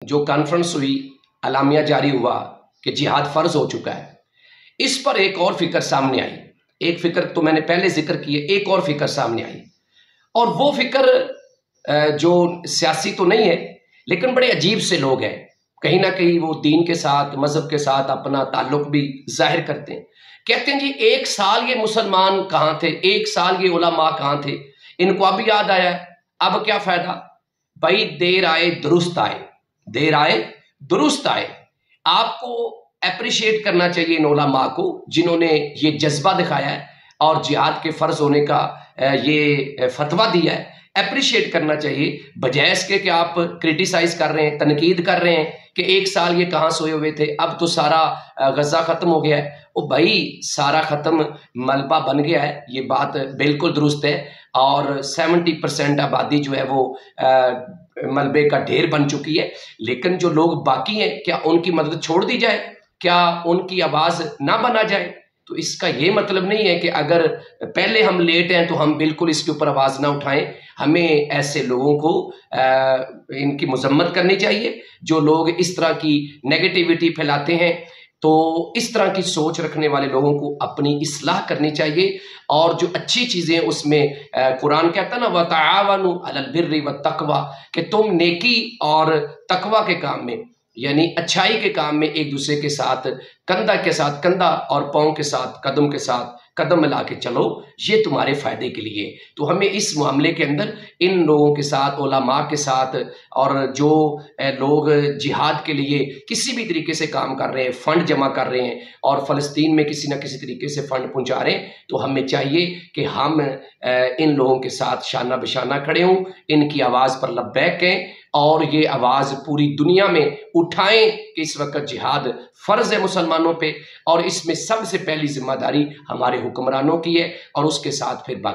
जो कॉन्फ्रेंस हुई, अलामिया जारी हुआ कि जिहाद फ़र्ज हो चुका है, इस पर एक और फिक्र सामने आई। एक फिक्र तो मैंने पहले जिक्र की है, एक और फिक्र सामने आई, और वो फिक्र जो सियासी तो नहीं है, लेकिन बड़े अजीब से लोग हैं। कहीं ना कहीं वो दीन के साथ, मजहब के साथ अपना ताल्लुक भी जाहिर करते हैं। कहते हैं जी, एक साल ये मुसलमान कहाँ थे, एक साल ये उलमा कहाँ थे, इनको अब याद आया, अब क्या फायदा। भाई, देर आए दुरुस्त आए, देर आए दुरुस्त आए। आपको अप्रिशिएट करना चाहिए इन उलमा को जिन्होंने ये जज्बा दिखाया है और जिहाद के फर्ज होने का ये फतवा दिया है। अप्रिशिएट करना चाहिए, बजाय इसके कि आप क्रिटिसाइज कर रहे हैं, तनकीद कर रहे हैं कि एक साल ये कहाँ सोए हुए थे, अब तो सारा गजा खत्म हो गया है। ओ भाई, सारा खत्म मलबा बन गया है, ये बात बिल्कुल दुरुस्त है। और 70% आबादी जो है वो मलबे का ढेर बन चुकी है। लेकिन जो लोग बाकी हैं, क्या उनकी मदद छोड़ दी जाए, क्या उनकी आवाज़ ना बना जाए? तो इसका ये मतलब नहीं है कि अगर पहले हम लेट हैं तो हम बिल्कुल इसके ऊपर आवाज़ ना उठाएं। हमें ऐसे लोगों को इनकी मजम्मत करनी चाहिए जो लोग इस तरह की नेगेटिविटी फैलाते हैं। तो इस तरह की सोच रखने वाले लोगों को अपनी इस्लाह करनी चाहिए, और जो अच्छी चीज़ें उसमें कुरान कहता है ना, वतआवनु अलल बिर्रि वत्तक़वा, कि तुम नेकी और तकवा के काम में, यानी अच्छाई के काम में एक दूसरे के साथ कंधा और पाँव के साथ कदम मिला के चलो, ये तुम्हारे फायदे के लिए। तो हमें इस मामले के अंदर इन लोगों के साथ, उलमा के साथ, और जो लोग जिहाद के लिए किसी भी तरीके से काम कर रहे हैं, फंड जमा कर रहे हैं और फ़लस्तीन में किसी न किसी तरीके से फंड पहुंचा रहे हैं, तो हमें चाहिए कि हम इन लोगों के साथ शाना बिशाना खड़े हों, इनकी आवाज़ पर लब्बैक कहें और ये आवाज़ पूरी दुनिया में उठाएं कि इस वक्त जिहाद फ़र्ज़ है मुसलमानों पे, और इसमें सबसे पहली जिम्मेदारी हमारे हुक्मरानों की है और उसके साथ फिर बाकी